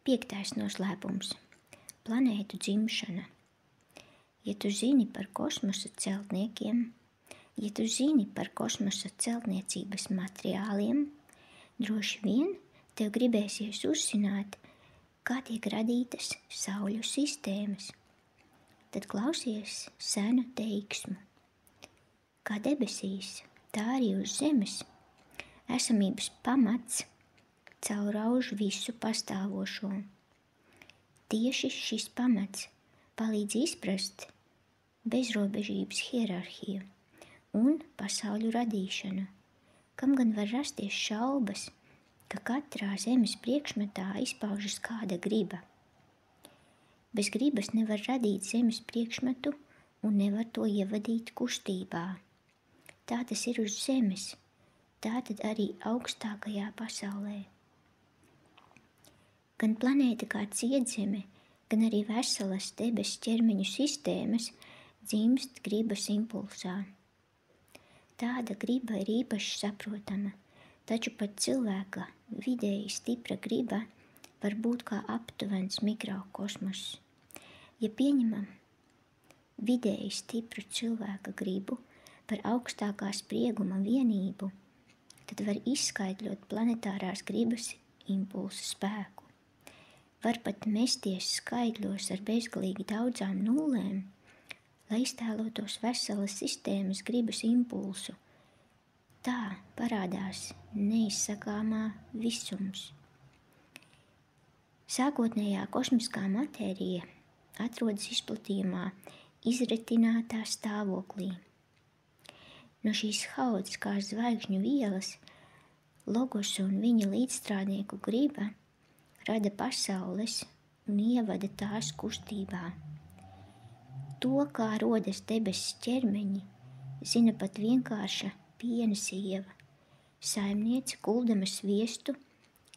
5. noslēpums – planētu dzimšana. Ja tu zini par kosmosa celtniekiem, ja tu zini par kosmosa celtniecības materiāliem, droši vien tev gribēsies uzzināt, kā tiek radītas sauļu sistēmas. Tad klausies senu teiksmu. Kā debesīs, tā arī uz zemes esamības pamats caurauž visu pastāvošo. Tieši šis pamats palīdz izprast bezrobežības hierarhiju un pasauļu radīšanu, kam gan var rasties šaubas, ka katrā zemes priekšmetā izpaužas kāda griba. Bez gribas nevar radīt zemes priekšmetu un nevar to ievadīt kustībā. Tā tas ir uz zemes, tā tad arī augstākajā pasaulē. Gan planēta kā cietzeme, gan arī veselas debesu ķermeņu sistēmas dzimst gribas impulsā. Tāda griba ir īpaši saprotama, taču pat cilvēka vidēji stipra griba var būt kā aptuvens mikrokosmoss. Ja pieņemam vidēji stipru cilvēka gribu par augstākā sprieguma vienību, tad var izskaidrot planetārās gribas impulsu spēku. Var pat mesties skaitļos ar bezgalīgi daudzām nullēm, lai iztēlotos veselas sistēmas gribas impulsu. Tā parādās neizsakāmā visums. Sākotnējā kosmiskā matērija atrodas izplatījumā izretinātā stāvoklī. No šīs haotiskās zvaigžņu vielas Logos un viņa līdzstrādnieku griba rada pasaules un ievada tās kustībā. To, kā rodas debesu ķermeņi, zina pat vienkārša piena sieva. Saimniece, kuldama sviestu,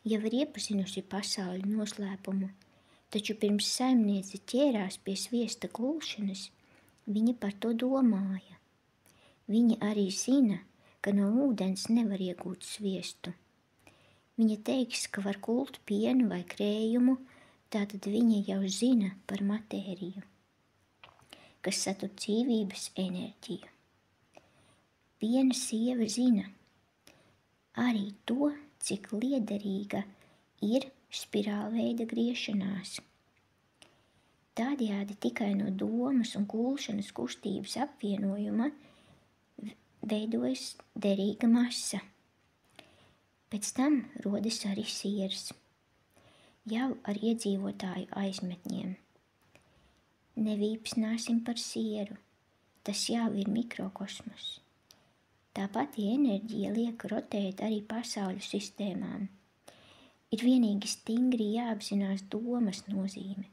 jau ir iepazinusi pasauļu noslēpumu, taču pirms saimniece ķērās pie sviesta kulšanas, viņa par to domāja. Viņa arī zina, ka no ūdens nevar iegūt sviestu. Viņa teiks, ka var kult pienu vai krējumu, tātad viņa jau zina par matēriju, kas satur dzīvības enerģiju. Piena sieva zina arī to, cik liederīga ir spirālveida griešanās. Tādējādi tikai no domas un kulšanas kustības apvienojuma veidojas derīga masa. Pēc tam rodas arī sieras, jau ar iedzīvotāju aizmetņiem. Nevīpsnāsim par sieru, tas jau ir mikrokosmos. Tā pati enerģija liek rotēt arī pasauļu sistēmām. Ir vienīgi stingri jāapzinās domas nozīme,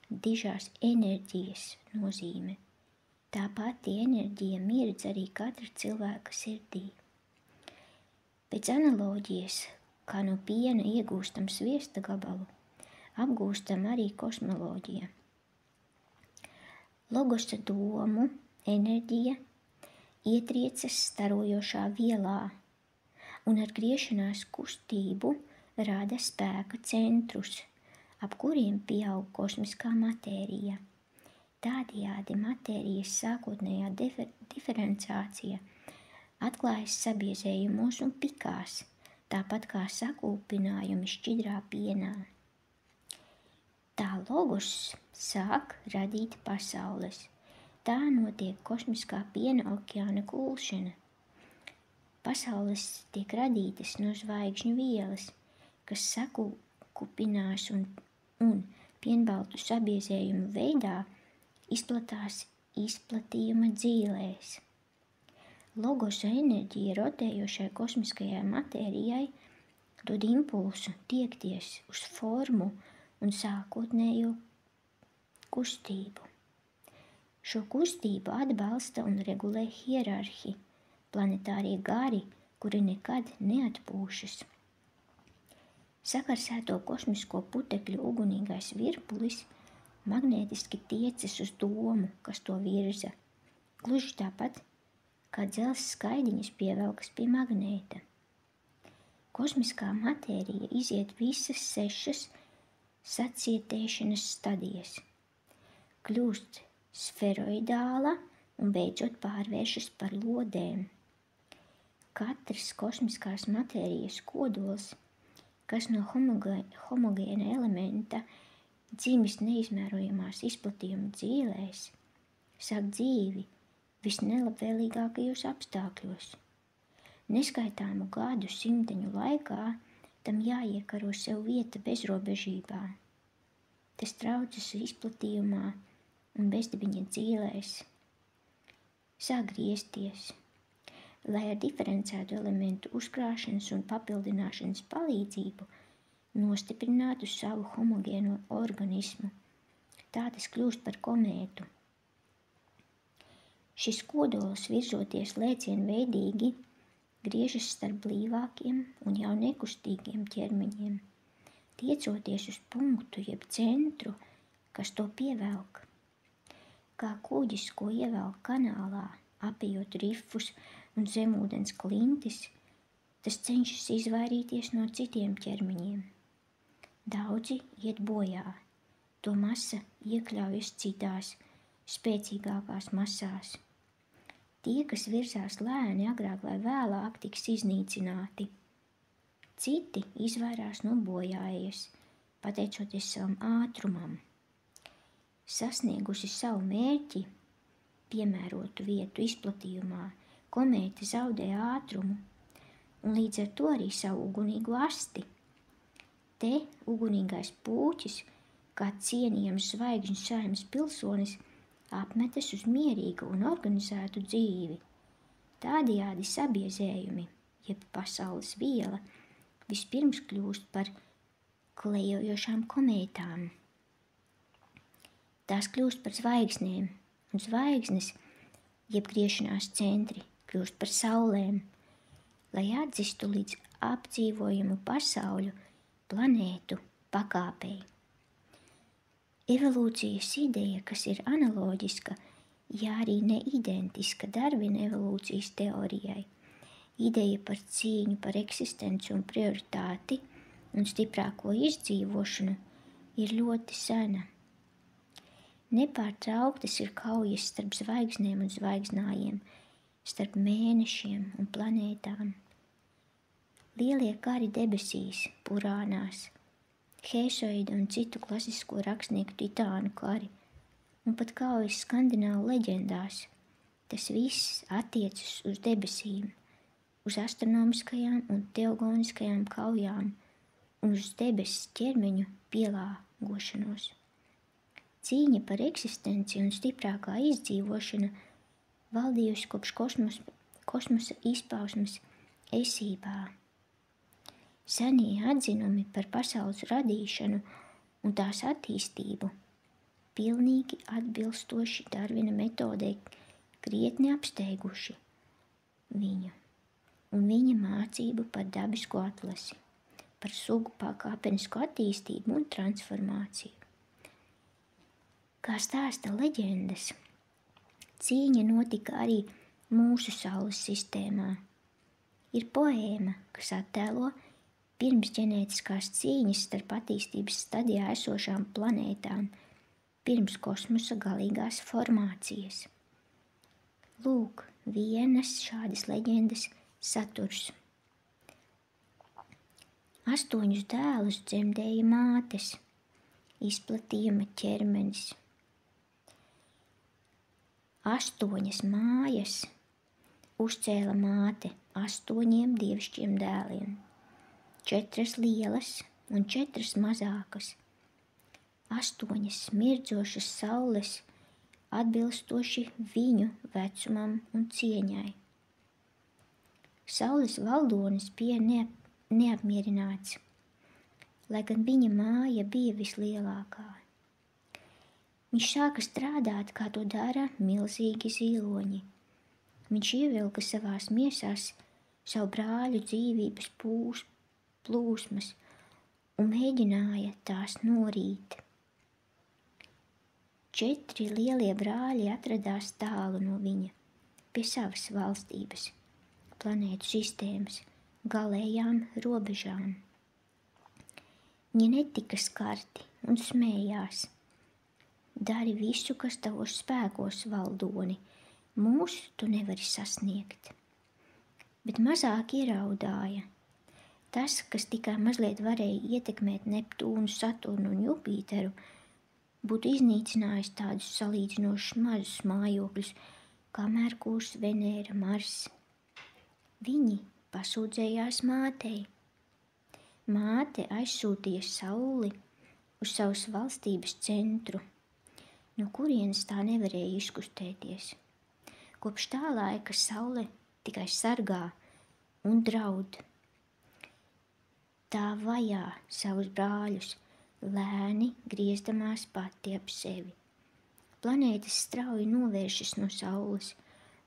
dižās enerģijas nozīme. Tā pati enerģija mirdz arī katra cilvēka sirdī. Pēc analoģijas, kā no piena iegūstam sviesta gabalu, apgūstam arī kosmoloģija. Logosa domu enerģija ietriecas starojošā vielā un ar griešanās kustību rada spēka centrus, ap kuriem pieaug kosmiskā matērija. Tādējādi matērijas sākotnējā diferenciācija atklājas sabiezējumos un pikās, tāpat kā sakūpinājumi šķidrā pienā. Tā logos sāk radīt pasaules. Tā notiek kosmiskā piena okeāna kulšana. Pasaules tiek radītas no zvaigžņu vielas, kas sakūpinās un pienbaltu sabiezējumu veidā izplatās izplatījuma dzīlēs. Logosa enerģija rotējošai kosmiskajai matērijai dod impulsu tiekties uz formu un sākotnējo kustību. Šo kustību atbalsta un regulē hierarhi, planetārie gari, kuri nekad neatpūšas. Sakarsēto kosmisko putekļu ugunīgais virpulis magnētiski tiecas uz domu, kas to virza, gluži tāpat, kā dzelzs skaidiņas pievelkas pie magnēta. Kosmiskā matērija iziet visas 6 sacietēšanas stadijas, kļūst sferoidāla un beidzot pārvēršas par lodēm. Katrs kosmiskās matērijas kodols, kas no homogēna elementa dzimis neizmērojamās izplatījuma dzīvēs, sāk dzīvi visnelabvēlīgākajos apstākļos. Neskaitāmu gadu simteņu laikā tam jāiekaro sev vieta bezrobežībā. Tas traucas izplatījumā un bezdibiņa dzīvēs sāk griezties, lai ar diferencētu elementu uzkrāšanas un papildināšanas palīdzību nostiprinātu savu homogēno organismu. Tā tas kļūst par komētu. Šis kodols, virzoties lēcienveidīgi, griežas starp blīvākiem un jau nekustīgiem ķermeņiem, tiecoties uz punktu jeb centru, kas to pievelk. Kā kuģis, ko ievelk kanālā, apejot rifus un zemūdens klintis, tas cenšas izvairīties no citiem ķermeņiem. Daudzi iet bojā, to masa iekļaujas citās, spēcīgākās masās. Tie, kas virzās lēni, agrāk vai vēlāk tiks iznīcināti. Citi izvairās no bojājas, pateicoties savam ātrumam. Sasniegusi savu mērķi, piemērotu vietu izplatījumā, komēta zaudē ātrumu un līdz ar to arī savu ugunīgo asti. Te ugunīgais pūķis, kā cienījams zvaigžņu saimnes pilsonis, apmetas uz mierīgu un organizētu dzīvi. Tādējādi sabiezējumi, jeb pasaules viela, vispirms kļūst par klejojošām komētām. Tās kļūst par zvaigznēm, un zvaigznes, jeb griešanās centri, kļūst par saulēm, lai atdzistu līdz apdzīvojumu pasauļu planētu pakāpei. Evolūcijas ideja, kas ir analoģiska, ja arī neidentiska Darvina evolūcijas teorijai, ideja par cīņu par eksistenci un prioritāti un stiprāko izdzīvošanu ir ļoti sena. Nepārtrauktas ir kaujas starp zvaigznēm un zvaigznājiem, starp mēnešiem un planētām. Lielie kari debesīs, Purānās, Hēsoida un citu klasisko rakstnieku titānu kari, un pat kaujas skandināvu leģendās. Tas viss attiecas uz debesīm, uz astronomiskajām un teogoniskajām kaujām un uz debesis ķermeņu pielāgošanos. Cīņa par eksistenci un stiprākā izdzīvošana valdījusi kopš kosmosa izpausmes esībā. Senie atzinumi par pasaules radīšanu un tās attīstību pilnīgi atbilstoši Darvina metodei krietni apsteiguši viņu un viņa mācību par dabisko atlasi, par sugu pakāpenisku attīstību un transformāciju. Kā stāsta leģendas, cīņa notika arī mūsu saules sistēmā. Ir poēma, kas attēlo pirms ģenētiskās cīņas starp attīstības stadijā esošām planētām, pirms kosmosa galīgās formācijas. Lūk, vienas šādas leģendas saturs. 8 dēlus dzemdēja mātes, izplatījuma ķermenis. 8 mājas uzcēla māte 8 dievišķiem dēliem, 4 lielas un 4 mazākas, 8 smirdzošas saules atbilstoši viņu vecumam un cieņai. Saules valdonis bija neapmierināts, lai gan viņa māja bija vislielākā. Viņš sāka strādāt, kā to dara milzīgi ziloņi. Viņš ievilka savās miesās savu brāļu dzīvības plūsmas un mēģināja tās norīt. 4 lielie brāļi atradās tālu no viņa, pie savas valstības, planētu sistēmas, galējām robežām. Viņi netika skarti un smējās. Dari visu, kas tavos spēkos, valdoni, mūsu tu nevari sasniegt. Bet mazāk ieraudāja. Tas, kas tikai mazliet varēja ietekmēt Neptūnu, Saturnu un Jupīteru, būtu iznīcinājis tādus salīdzinoši mazus mājokļus, kā Merkurs, Venēra, Mars. Viņi pasūdzējās mātei. Māte aizsūtīja Sauli uz savas valstības centru, no kurienes tā nevarēja izkustēties. Kopš tā laika Saule tikai sargā un draud. Tā vajā savus brāļus, lēni griezdamās pati ap sevi. Planētas strauji novēršas no Saules,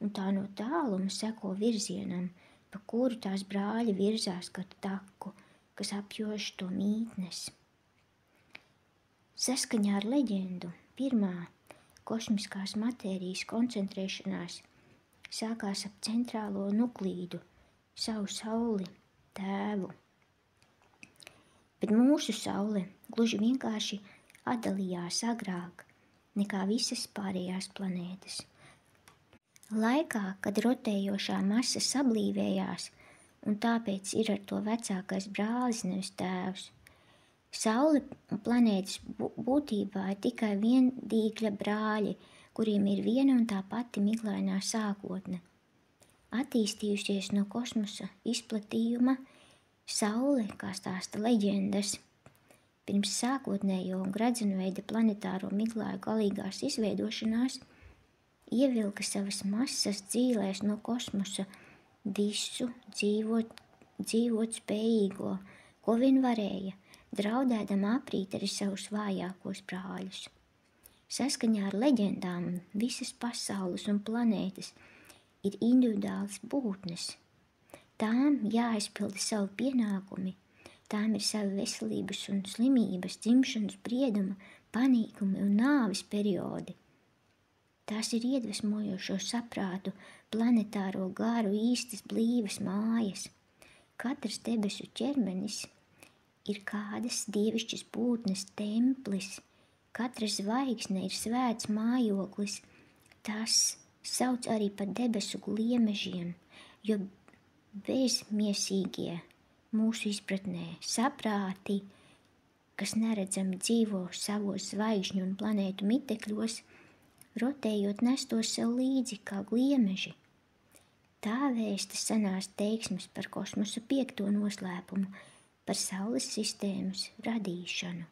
un tā no tāluma seko virzienam, pa kuru tās brāļi virzās gar taku, kas apjož to mītnes. Saskaņā ar leģendu, pirmā kosmiskās matērijas koncentrēšanās sākās ap centrālo nuklīdu, savu Sauli, tēvu. Bet mūsu Saule gluži vienkārši atdalījās agrāk nekā visas pārējās planētas. Laikā, kad rotējošā masa sablīvējās, un tāpēc ir ar to vecākais brālis, nevis tēvs, Saule un planētas būtībā ir tikai viendīgļa brāļi, kuriem ir viena un tā pati miglainā sākotne. Attīstījusies no kosmosa izplatījuma, Saule, kā stāsta leģendas, pirms sākotnējo un gredzenveida planetāro miglāju galīgās izveidošanās, ievilka savas masas dzīlēs no kosmosa visu dzīvot spējīgo, ko vien varēja, draudēdama aprīt arī savus vājākos brāļus. Saskaņā ar leģendām visas pasaules un planētas ir individuāls būtnes. Tām jāizpilda savu pienākumi, tām ir savi veselības un slimības, dzimšanas, brieduma, panīkumi un nāves periodi. Tās ir iedvesmojošo saprātu, planetāro garu, īstas blīvas mājas. Katrs debesu ķermenis ir kādas dievišķas būtnes templis, katra zvaigzne ir svēts mājoklis, tās sauc arī par debesu gliemežiem, jo bezmiesīgie mūsu izpratnē saprāti, kas neredzami dzīvo savos zvaigžņu un planētu mitekļos, rotējot nestos sev līdzi kā gliemeži. Tā vēsta senās teiksmes par kosmosa 5. noslēpumu, par Saules sistēmas radīšanu.